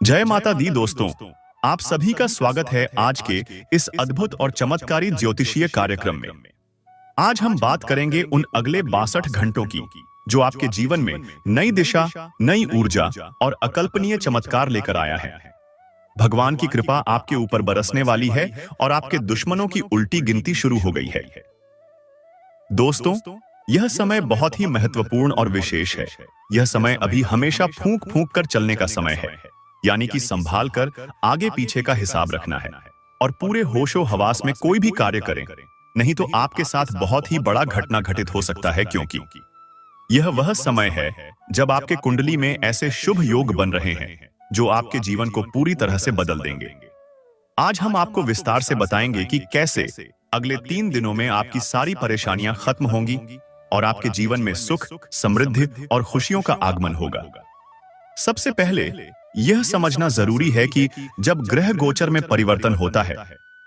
जय माता दी दोस्तों, आप सभी का स्वागत है आज के इस अद्भुत और चमत्कारी ज्योतिषीय कार्यक्रम में। आज हम बात करेंगे उन अगले 62 घंटों की जो आपके जीवन में नई दिशा, नई ऊर्जा और अकल्पनीय चमत्कार लेकर आया है। भगवान की कृपा आपके ऊपर बरसने वाली है और आपके दुश्मनों की उल्टी गिनती शुरू हो गई है। दोस्तों, यह समय बहुत ही महत्वपूर्ण और विशेष है। यह समय अभी हमेशा फूंक फूंक कर चलने का समय है, यानी कि संभाल कर आगे पीछे का हिसाब रखना है और पूरे होशो हवास में कोई भी कार्य करें, नहीं तो आपके साथ बहुत ही बड़ा घटना घटित हो सकता है। क्योंकि यह वह समय है जब आपके कुंडली में ऐसे शुभ योग बन रहे हैं जो आपके जीवन को पूरी तरह से बदल देंगे। आज हम आपको विस्तार से बताएंगे कि कैसे अगले 3 दिनों में आपकी सारी परेशानियां खत्म होंगी और आपके जीवन में सुख, समृद्धि और खुशियों का आगमन होगा। सबसे पहले यह समझना जरूरी है कि जब ग्रह गोचर में परिवर्तन होता है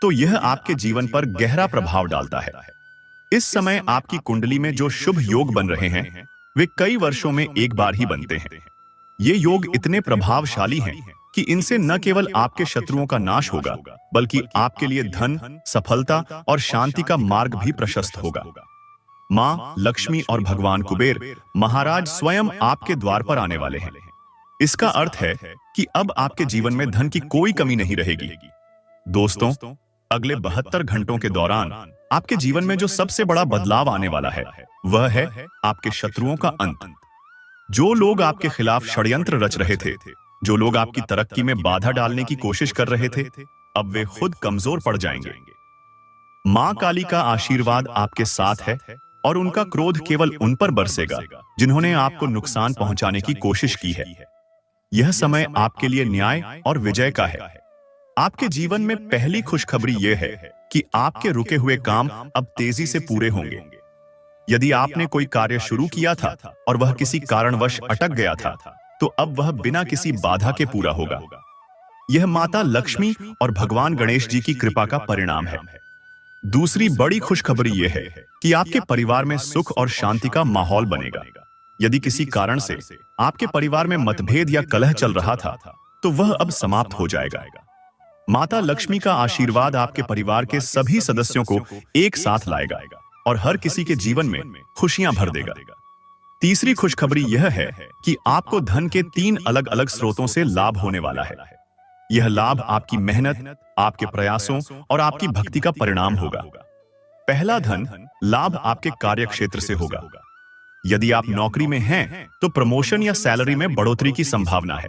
तो यह आपके जीवन पर गहरा प्रभाव डालता है। इस समय आपकी कुंडली में जो शुभ योग बन रहे हैं वे कई वर्षों में एक बार ही बनते हैं। ये योग इतने प्रभावशाली हैं कि इनसे न केवल आपके शत्रुओं का नाश होगा, बल्कि आपके लिए धन, सफलता और शांति का मार्ग भी प्रशस्त होगा। मां लक्ष्मी और भगवान कुबेर महाराज स्वयं आपके द्वार पर आने वाले हैं। इसका अर्थ है कि अब आपके जीवन में धन की कोई कमी नहीं रहेगी। दोस्तों, अगले 72 घंटों के दौरान आपके जीवन में जो सबसे बड़ा बदलाव आने वाला है वह है आपके शत्रुओं का अंत। जो लोग आपके खिलाफ षड्यंत्र रच रहे थे, जो लोग आपकी तरक्की में बाधा डालने की कोशिश कर रहे थे, अब वे खुद कमजोर पड़ जाएंगे। मां काली का आशीर्वाद आपके साथ है और उनका क्रोध केवल उन पर बरसेगा जिन्होंने आपको नुकसान पहुंचाने की कोशिश की है। यह समय आपके लिए न्याय और विजय का है। आपके जीवन में पहली खुशखबरी यह है कि आपके रुके हुए काम अब तेजी से पूरे होंगे। यदि आपने कोई कार्य शुरू किया था और वह किसी कारणवश अटक गया था, तो अब वह बिना किसी बाधा के पूरा होगा। यह माता लक्ष्मी और भगवान गणेश जी की कृपा का परिणाम है। दूसरी बड़ी खुशखबरी यह है कि आपके परिवार में सुख और शांति का माहौल बनेगा। यदि किसी कारण से आपके परिवार में मतभेद या कलह चल रहा था, तो वह अब समाप्त हो जाएगा। माता लक्ष्मी का आशीर्वाद आपके परिवार के सभी सदस्यों को एक साथ लाएगा और हर किसी के जीवन में खुशियां भर देगा। तीसरी खुशखबरी यह है कि आपको धन के 3 अलग अलग स्रोतों से लाभ होने वाला है। यह लाभ आपकी मेहनत, आपके प्रयासों और आपकी भक्ति का परिणाम होगा। पहला धन लाभ आपके कार्य क्षेत्र से होगा। यदि आप नौकरी में हैं, तो प्रमोशन या सैलरी में बढ़ोतरी की संभावना है।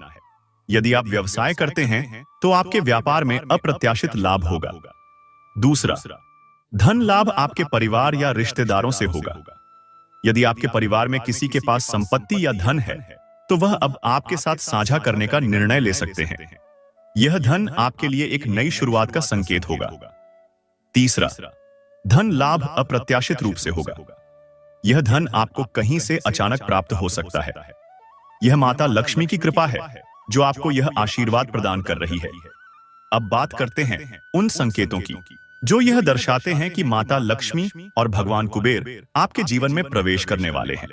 यदि आप व्यवसाय करते हैं, तो आपके व्यापार में अप्रत्याशित लाभ होगा। दूसरा, धन लाभ आपके परिवार या रिश्तेदारों से होगा। यदि आपके परिवार में किसी के पास संपत्ति या धन है, तो वह अब आपके साथ साझा करने का निर्णय ले सकते हैं। यह धन आपके लिए एक नई शुरुआत का संकेत होगा। तीसरा, धन लाभ अप्रत्याशित रूप से होगा। यह धन आपको कहीं से अचानक प्राप्त हो सकता है। यह माता लक्ष्मी की कृपा है जो आपको यह आशीर्वाद प्रदान कर रही है। अब बात करते हैं उन संकेतों की जो यह दर्शाते हैं कि माता लक्ष्मी और भगवान कुबेर आपके जीवन में प्रवेश करने वाले हैं।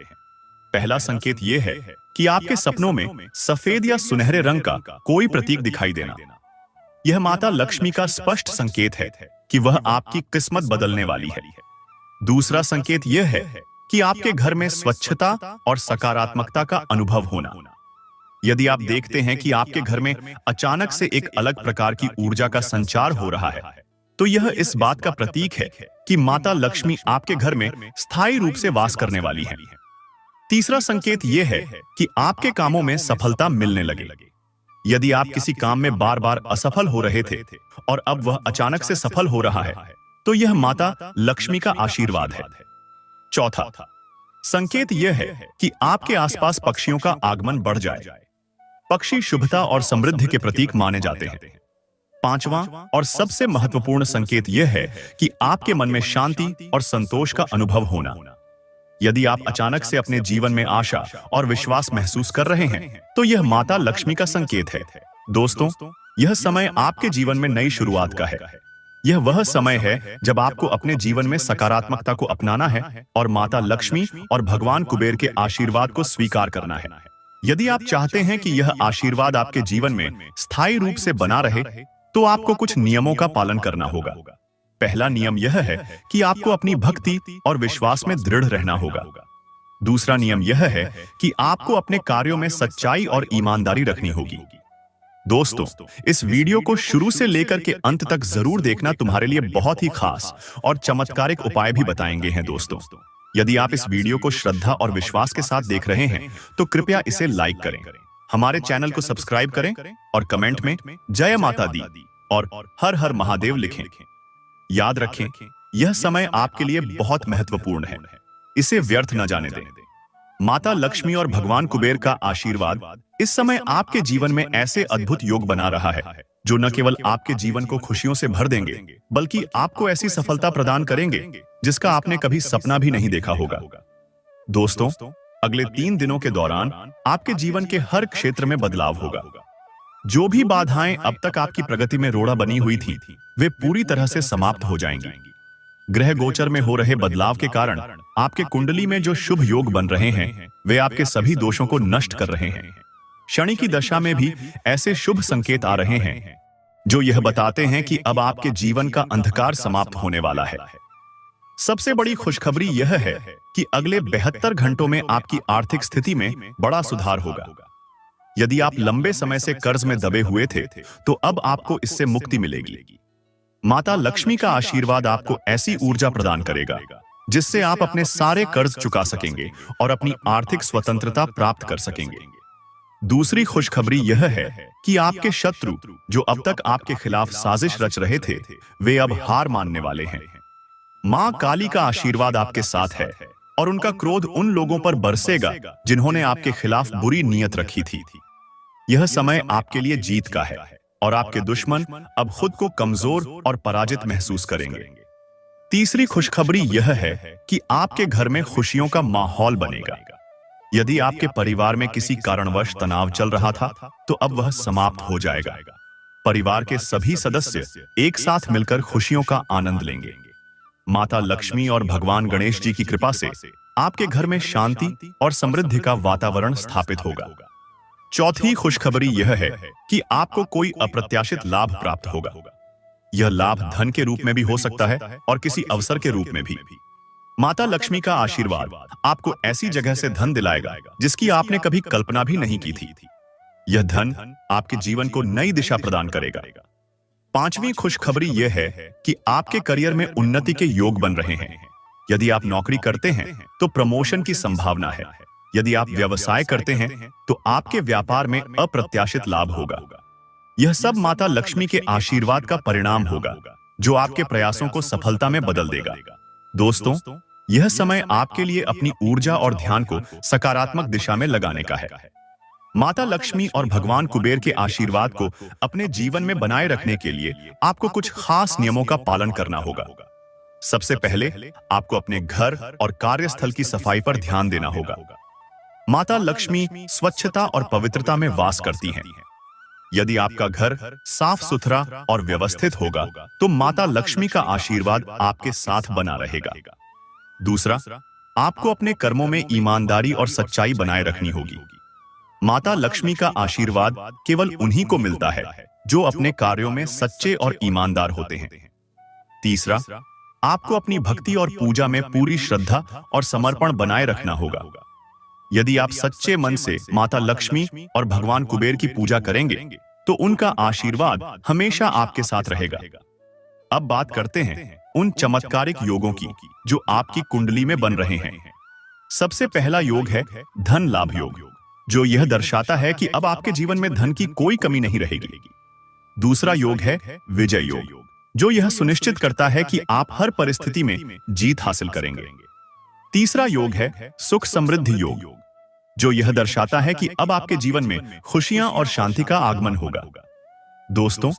पहला संकेत यह है कि आपके सपनों में सफेद या सुनहरे रंग का कोई प्रतीक दिखाई देना। यह माता लक्ष्मी का स्पष्ट संकेत है कि वह आपकी किस्मत बदलने वाली है। दूसरा संकेत यह है कि आपके घर में स्वच्छता और सकारात्मकता का अनुभव होना। यदि आप देखते हैं कि आपके घर में अचानक से एक अलग प्रकार की ऊर्जा का संचार हो रहा है, तो यह इस बात का प्रतीक है कि माता लक्ष्मी आपके घर में स्थायी रूप से वास करने वाली है। तीसरा संकेत यह है कि आपके कामों में सफलता मिलने लगे। यदि आप किसी काम में बार बार असफल हो रहे थे और अब वह अचानक से सफल हो रहा है, तो यह माता लक्ष्मी का आशीर्वाद है। चौथा संकेत यह है कि आपके आसपास पक्षियों का आगमन बढ़ जाए। पक्षी शुभता और समृद्धि के प्रतीक माने जाते हैं। पांचवां और सबसे महत्वपूर्ण संकेत यह है कि आपके मन में शांति और संतोष का अनुभव होना। यदि आप अचानक से अपने जीवन में आशा और विश्वास महसूस कर रहे हैं, तो यह माता लक्ष्मी का संकेत है। दोस्तों, यह समय आपके जीवन में नई शुरुआत का है। यह वह समय है जब आपको अपने जीवन में सकारात्मकता को अपनाना है और माता लक्ष्मी और भगवान कुबेर के आशीर्वाद को स्वीकार करना है। यदि आप चाहते हैं कि यह आशीर्वाद आपके जीवन में स्थायी रूप से बना रहे, तो आपको कुछ नियमों का पालन करना होगा। पहला नियम यह है कि आपको अपनी भक्ति और विश्वास में दृढ़ रहना होगा। दूसरा नियम यह है कि आपको अपने कार्यों में सच्चाई और ईमानदारी रखनी होगी। दोस्तों, इस वीडियो को शुरू से लेकर के अंत तक जरूर देखना, तुम्हारे लिए बहुत ही खास और चमत्कारिक उपाय भी बताएंगे हैं। दोस्तों, यदि आप इस वीडियो को श्रद्धा और विश्वास के साथ देख रहे हैं, तो कृपया इसे लाइक करें, हमारे चैनल को सब्सक्राइब करें और कमेंट में जय माता दी और हर हर महादेव लिखें। याद रखें, यह समय आपके लिए बहुत महत्वपूर्ण है, इसे व्यर्थ न जाने दें। माता लक्ष्मी और भगवान कुबेर का आशीर्वाद इस समय आपके जीवन में ऐसे अद्भुत योग बना रहा है, जो न केवल आपके जीवन को खुशियों से भर देंगे, बल्कि आपको ऐसी सफलता प्रदान करेंगे जिसका आपने कभी सपना भी नहीं देखा होगा। दोस्तों, अगले 3 दिनों के दौरान आपके जीवन के हर क्षेत्र में बदलाव होगा। जो भी बाधाएं अब तक आपकी प्रगति में रोड़ा बनी हुई थी, वे पूरी तरह से समाप्त हो जाएंगी। ग्रह गोचर में हो रहे बदलाव के कारण आपके कुंडली में जो शुभ योग बन रहे हैं, वे आपके सभी दोषों को नष्ट कर रहे हैं। शनि की दशा में भी ऐसे शुभ संकेत आ रहे हैं, जो यह बताते हैं कि अब आपके जीवन का अंधकार समाप्त होने वाला है। सबसे बड़ी खुशखबरी यह है कि अगले 72 घंटों में आपकी आर्थिक स्थिति में बड़ा सुधार होगा। यदि आप लंबे समय से कर्ज में दबे हुए थे, तो अब आपको इससे मुक्ति मिलेगी। माता लक्ष्मी का आशीर्वाद आपको ऐसी ऊर्जा प्रदान करेगा जिससे आप अपने सारे कर्ज चुका सकेंगे और अपनी आर्थिक स्वतंत्रता प्राप्त कर सकेंगे। दूसरी खुशखबरी यह है कि आपके शत्रु, जो अब तक आपके खिलाफ साजिश रच रहे थे, वे अब हार मानने वाले हैं। मां काली का आशीर्वाद आपके साथ है और उनका क्रोध उन लोगों पर बरसेगा जिन्होंने आपके खिलाफ बुरी नीयत रखी थी। यह समय आपके लिए जीत का है और आपके दुश्मन अब खुद को कमजोर और पराजित महसूस करेंगे। तीसरी खुशखबरी यह है कि आपके घर में खुशियों का माहौल बनेगा। यदि आपके परिवार में किसी कारणवश तनाव चल रहा था, तो अब वह समाप्त हो जाएगा। परिवार के सभी सदस्य एक साथ मिलकर खुशियों का आनंद लेंगे। माता लक्ष्मी और भगवान गणेश जी की कृपा से आपके घर में शांति और समृद्धि का वातावरण स्थापित होगा। चौथी खुशखबरी यह है कि आपको कोई अप्रत्याशित लाभ प्राप्त होगा। यह लाभ धन के रूप में भी हो सकता है और किसी अवसर के रूप में भी। माता लक्ष्मी का आशीर्वाद आपको ऐसी जगह से धन दिलाएगा जिसकी आपने कभी कल्पना भी नहीं की थी। यह धन आपके जीवन को नई दिशा प्रदान करेगा। पांचवी खुशखबरी यह है कि आपके करियर में उन्नति के योग बन रहे हैं। यदि आप नौकरी करते हैं तो प्रमोशन की संभावना है। यदि आप व्यवसाय करते हैं तो आपके व्यापार में अप्रत्याशित लाभ होगा। यह सब माता लक्ष्मी के आशीर्वाद का परिणाम होगा, जो आपके प्रयासों को सफलता में बदल देगा। दोस्तों, यह समय आपके लिए अपनी ऊर्जा और ध्यान को सकारात्मक दिशा में लगाने का है। माता लक्ष्मी और भगवान कुबेर के आशीर्वाद को अपने जीवन में बनाए रखने के लिए आपको कुछ खास नियमों का पालन करना होगा। सबसे पहले आपको अपने घर और कार्यस्थल की सफाई पर ध्यान देना होगा। माता लक्ष्मी स्वच्छता और पवित्रता में वास करती हैं। यदि आपका घर साफ सुथरा और व्यवस्थित होगा, तो माता लक्ष्मी का आशीर्वाद आपके साथ बना रहेगा। दूसरा, आपको अपने कर्मों में ईमानदारी और सच्चाई बनाए रखनी होगी। माता लक्ष्मी का आशीर्वाद केवल उन्हीं को मिलता है जो अपने कार्यों में सच्चे और ईमानदार होते हैं। तीसरा, आपको अपनी भक्ति और पूजा में पूरी श्रद्धा और समर्पण बनाए रखना होगा। यदि आप सच्चे मन से माता लक्ष्मी और भगवान कुबेर की पूजा करेंगे, तो उनका आशीर्वाद हमेशा आपके साथ रहेगा। अब बात करते हैं उन चमत्कारिक योगों की जो आपकी कुंडली में बन रहे हैं। सबसे पहला योग है धन लाभ योग, जो यह दर्शाता है कि अब आपके जीवन में धन की कोई कमी नहीं रहेगी। दूसरा योग है विजय योग, जो यह सुनिश्चित करता है कि आप हर परिस्थिति में जीत हासिल करेंगे। तीसरा योग है सुख समृद्धि योग, जो यह दर्शाता है कि अब आपके जीवन में खुशियां और शांति का आगमन होगा। दोस्तों,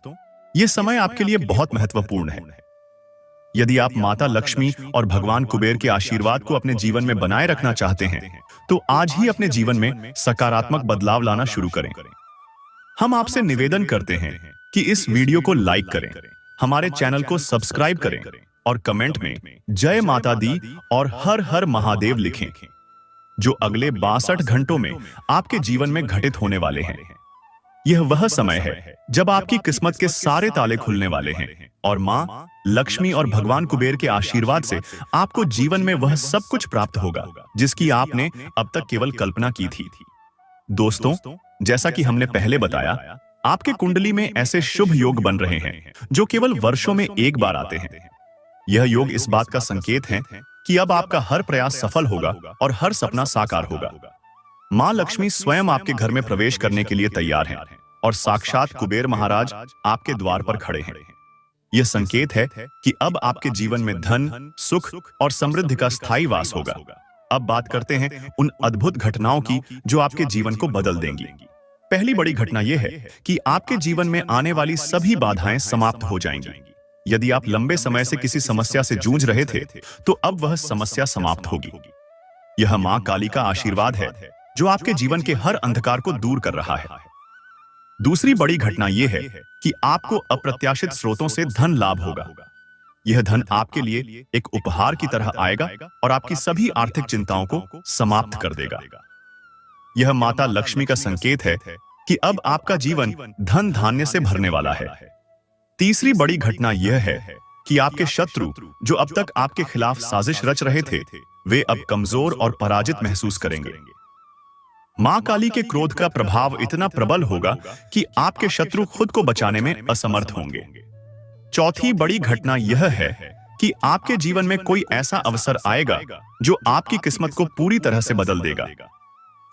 यह समय आपके लिए बहुत महत्वपूर्ण है। यदि आप माता लक्ष्मी और भगवान कुबेर के आशीर्वाद को अपने जीवन में बनाए रखना चाहते हैं, तो आज ही अपने जीवन में सकारात्मक बदलाव लाना शुरू करें। हम आपसे निवेदन करते हैं कि इस वीडियो को लाइक करें, हमारे चैनल को सब्सक्राइब करें और कमेंट में जय माता दी और हर हर महादेव लिखें। जो अगले 62 घंटों में आपके जीवन में घटित होने वाले हैं। यह वह समय है जब आपकी किस्मत के सारे ताले खुलने वाले हैं और मां लक्ष्मी और भगवान कुबेर के आशीर्वाद से आपको जीवन में वह सब कुछ प्राप्त होगा जिसकी आपने अब तक केवल कल्पना की थी। दोस्तों, जैसा कि हमने पहले बताया, आपके कुंडली में ऐसे शुभ योग बन रहे हैं जो केवल वर्षों में एक बार आते हैं। यह योग इस बात का संकेत है कि अब आपका हर प्रयास सफल होगा और हर सपना साकार होगा। मां लक्ष्मी स्वयं आपके घर में प्रवेश करने के लिए तैयार हैं और साक्षात कुबेर महाराज आपके द्वार पर खड़े हैं। यह संकेत है कि अब आपके जीवन में धन, सुख और समृद्धि का स्थायी वास होगा। अब बात करते हैं उन अद्भुत घटनाओं की जो आपके जीवन को बदल देंगी। पहली बड़ी घटना यह है कि आपके जीवन में आने वाली सभी बाधाएं समाप्त हो जाएंगी। यदि आप लंबे समय से किसी समस्या से जूझ रहे थे, तो अब वह समस्या समाप्त होगी। यह मां काली का आशीर्वाद है जो आपके जीवन के हर अंधकार को दूर कर रहा है। दूसरी बड़ी घटना यह है कि आपको अप्रत्याशित स्रोतों से धन लाभ होगा। यह धन आपके लिए एक उपहार की तरह आएगा और आपकी सभी आर्थिक चिंताओं को समाप्त कर देगा। यह माता लक्ष्मी का संकेत है कि अब आपका जीवन धन धान्य से भरने वाला है। तीसरी बड़ी घटना यह है कि आपके शत्रु जो अब तक आपके खिलाफ साजिश रच रहे थे, वे अब कमजोर और पराजित महसूस करेंगे। मां काली के क्रोध का प्रभाव इतना प्रबल होगा कि आपके शत्रु खुद को बचाने में असमर्थ होंगे। चौथी बड़ी घटना यह है कि आपके जीवन में कोई ऐसा अवसर आएगा जो आपकी किस्मत को पूरी तरह से बदल देगा।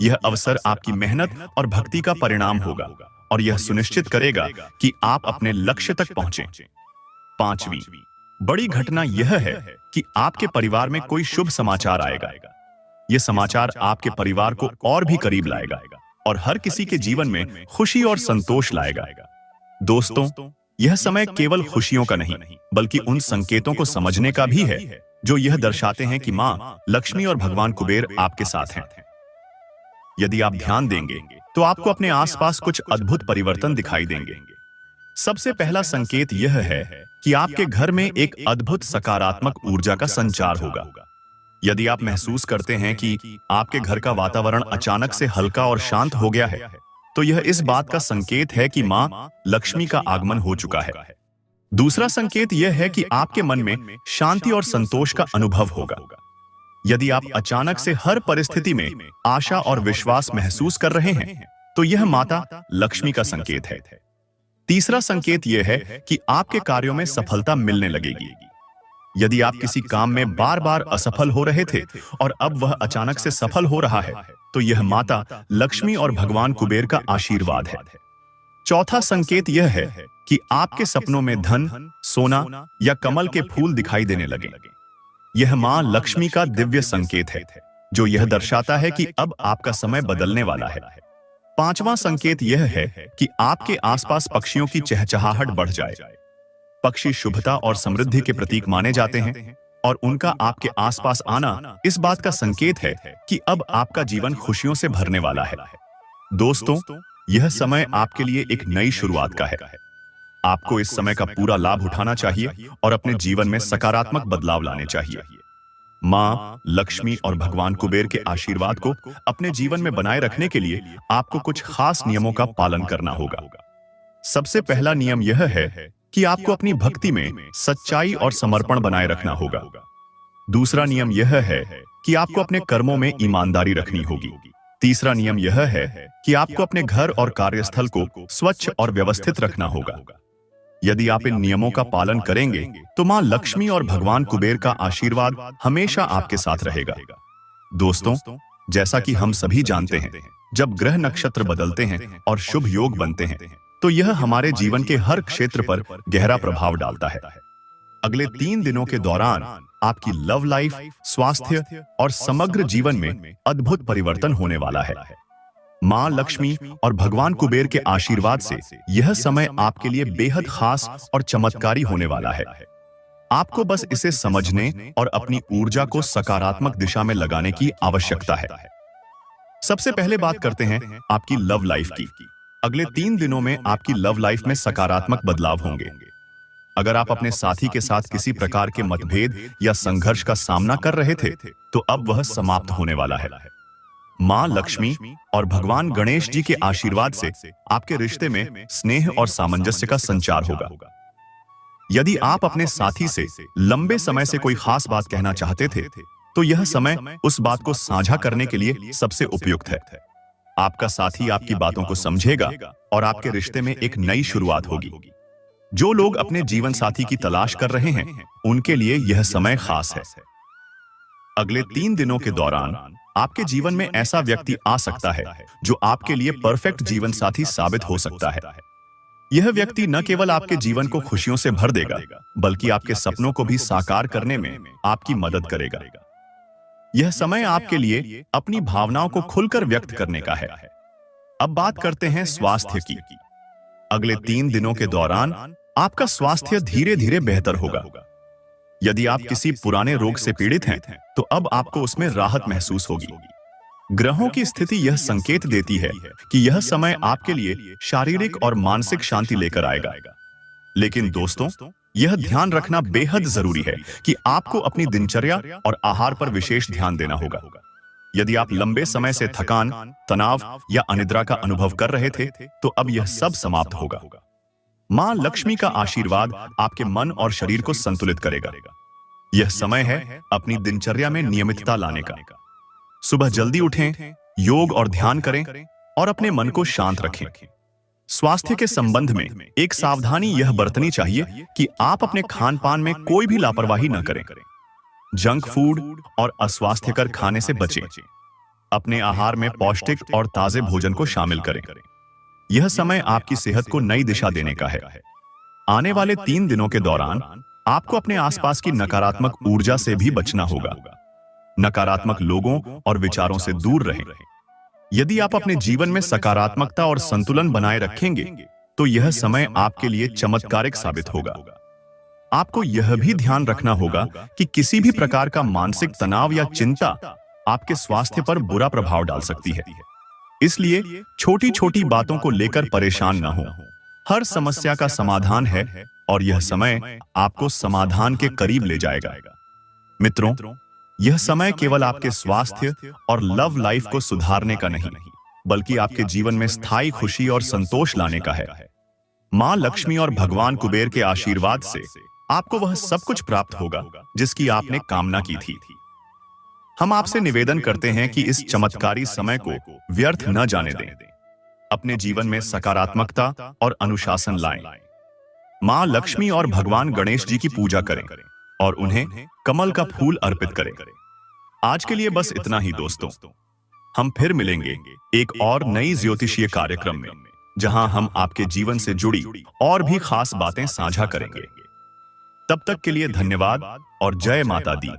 यह अवसर आपकी मेहनत और भक्ति का परिणाम होगा और यह सुनिश्चित करेगा कि आप अपने लक्ष्य तक पहुंचे। पांचवी बड़ी घटना यह है कि आपके परिवार में कोई शुभ समाचार आएगा। यह समाचार आपके परिवार को और भी करीब लाएगा और हर किसी के जीवन में खुशी और संतोष लाएगा। दोस्तों, यह समय केवल खुशियों का नहीं, बल्कि उन संकेतों को समझने का भी है जो यह दर्शाते हैं कि मां लक्ष्मी और भगवान कुबेर आपके साथ हैं। यदि आप ध्यान देंगे तो आपको अपने आसपास कुछ अद्भुत परिवर्तन दिखाई देंगे। सबसे पहला संकेत यह है कि आपके घर में एक अद्भुत सकारात्मक ऊर्जा का संचार होगा। यदि आप महसूस करते हैं कि आपके घर का वातावरण अचानक से हल्का और शांत हो गया है, तो यह इस बात का संकेत है कि मां लक्ष्मी का आगमन हो चुका है। दूसरा संकेत यह है कि आपके मन में शांति और संतोष का अनुभव होगा। यदि आप अचानक से हर परिस्थिति में आशा और विश्वास महसूस कर रहे हैं, तो यह माता लक्ष्मी का संकेत है। तीसरा संकेत यह है कि आपके कार्यों में सफलता मिलने लगेगी। यदि आप किसी काम में बार बार असफल हो रहे थे और अब वह अचानक से सफल हो रहा है, तो यह माता लक्ष्मी और भगवान कुबेर का आशीर्वाद है। चौथा संकेत यह है कि आपके सपनों में धन, सोना या कमल के फूल दिखाई देने लगे। यह मां लक्ष्मी का दिव्य संकेत है जो यह दर्शाता है कि अब आपका समय बदलने वाला है। पांचवां संकेत यह है कि आपके आसपास पक्षियों की चहचहाहट बढ़ जाए। पक्षी शुभता और समृद्धि के प्रतीक माने जाते हैं और उनका आपके आसपास आना इस बात का संकेत है कि अब आपका जीवन खुशियों से भरने वाला है। दोस्तों, यह समय आपके लिए एक नई शुरुआत का है। आपको इस समय का पूरा लाभ उठाना चाहिए और अपने जीवन में सकारात्मक बदलाव लाने चाहिए। मां लक्ष्मी और भगवान कुबेर के आशीर्वाद को अपने जीवन में बनाए रखने के लिए आपको कुछ खास नियमों का पालन करना होगा। सबसे पहला नियम यह है कि आपको अपनी भक्ति में सच्चाई और समर्पण बनाए रखना होगा। दूसरा नियम यह है कि आपको अपने कर्मों में ईमानदारी रखनी होगी। तीसरा नियम यह है कि आपको अपने घर और कार्यस्थल को स्वच्छ और व्यवस्थित रखना होगा। यदि आप इन नियमों का पालन करेंगे तो मां लक्ष्मी और भगवान कुबेर का आशीर्वाद हमेशा आपके साथ रहेगा। दोस्तों, जैसा कि हम सभी जानते हैं, जब ग्रह नक्षत्र बदलते हैं और शुभ योग बनते हैं, तो यह हमारे जीवन के हर क्षेत्र पर गहरा प्रभाव डालता है। अगले 3 दिनों के दौरान आपकी लव लाइफ, स्वास्थ्य और समग्र जीवन में अद्भुत परिवर्तन होने वाला है। मां लक्ष्मी और भगवान कुबेर के आशीर्वाद से यह समय आपके लिए बेहद खास और चमत्कारी होने वाला है। आपको बस इसे समझने और अपनी ऊर्जा को सकारात्मक दिशा में लगाने की आवश्यकता है। सबसे पहले बात करते हैं आपकी लव लाइफ की। अगले 3 दिनों में आपकी लव लाइफ में सकारात्मक बदलाव होंगे। अगर आप अपने साथी के साथ किसी प्रकार के मतभेद या संघर्ष का सामना कर रहे थे, तो अब वह समाप्त होने वाला है। माँ लक्ष्मी और भगवान गणेश जी के आशीर्वाद से आपके रिश्ते में स्नेह और सामंजस्य का संचार होगा। यदि आप अपने साथी से लंबे समय से कोई खास बात कहना चाहते थे, तो यह समय उस बात को साझा करने के लिए सबसे उपयुक्त है। आपका साथी आपकी बातों को समझेगा और आपके रिश्ते में एक नई शुरुआत होगी। जो लोग अपने जीवन साथी की तलाश कर रहे हैं, उनके लिए यह समय खास है। अगले 3 दिनों के दौरान आपके जीवन में ऐसा व्यक्ति आ सकता है जो आपके लिए परफेक्ट जीवन साथी साबित हो सकता है। यह व्यक्ति न केवल आपके जीवन को खुशियों से भर देगा, बल्कि आपके सपनों को भी साकार करने में आपकी मदद करेगा। यह समय आपके लिए अपनी भावनाओं को खुलकर व्यक्त करने का है। अब बात करते हैं स्वास्थ्य की। अगले 3 दिनों के दौरान आपका स्वास्थ्य धीरे धीरे बेहतर होगा। यदि आप किसी पुराने रोग से पीड़ित हैं, तो अब आपको उसमें राहत महसूस होगी। ग्रहों की स्थिति यह संकेत देती है कि यह समय आपके लिए शारीरिक और मानसिक शांति लेकर आएगा। लेकिन दोस्तों, यह ध्यान रखना बेहद जरूरी है कि आपको अपनी दिनचर्या और आहार पर विशेष ध्यान देना होगा। यदि आप लंबे समय से थकान, तनाव या अनिद्रा का अनुभव कर रहे थे, तो अब यह सब समाप्त होगा। मां लक्ष्मी का आशीर्वाद आपके मन और शरीर को संतुलित करेगा। यह समय है अपनी दिनचर्या में नियमितता लाने का। सुबह जल्दी उठें, योग और ध्यान करें और अपने मन को शांत रखें। स्वास्थ्य के संबंध में एक सावधानी यह बरतनी चाहिए कि आप अपने खान पान में कोई भी लापरवाही न करें। जंक फूड और अस्वास्थ्यकर खाने से बचें। अपने आहार में पौष्टिक और ताजे भोजन को शामिल करें। यह समय आपकी सेहत को नई दिशा देने का है। आने वाले 3 दिनों के दौरान आपको अपने आसपास की नकारात्मक ऊर्जा से भी बचना होगा। नकारात्मक लोगों और विचारों से दूर रहें। यदि आप अपने जीवन में सकारात्मकता और संतुलन बनाए रखेंगे, तो यह समय आपके लिए चमत्कारिक साबित होगा। आपको यह भी ध्यान रखना होगा कि किसी भी प्रकार का मानसिक तनाव या चिंता आपके स्वास्थ्य पर बुरा प्रभाव डाल सकती है। इसलिए छोटी छोटी बातों को लेकर परेशान न हो। हर समस्या का समाधान है और यह समय आपको समाधान के करीब ले जाएगा। मित्रों, यह समय केवल आपके स्वास्थ्य और लव लाइफ को सुधारने का नहीं, बल्कि आपके जीवन में स्थायी खुशी और संतोष लाने का है। मां लक्ष्मी और भगवान कुबेर के आशीर्वाद से आपको वह सब कुछ प्राप्त होगा जिसकी आपने कामना की थी। हम आपसे निवेदन करते हैं कि इस चमत्कारी समय को व्यर्थ न जाने दें। अपने जीवन में सकारात्मकता और अनुशासन लाएं। मां लक्ष्मी और भगवान गणेश जी की पूजा करें और उन्हें कमल का फूल अर्पित करें। आज के लिए बस इतना ही दोस्तों। हम फिर मिलेंगे एक और नई ज्योतिषीय कार्यक्रम में, जहां हम आपके जीवन से जुड़ी और भी खास बातें साझा करेंगे। तब तक के लिए धन्यवाद और जय माता दी।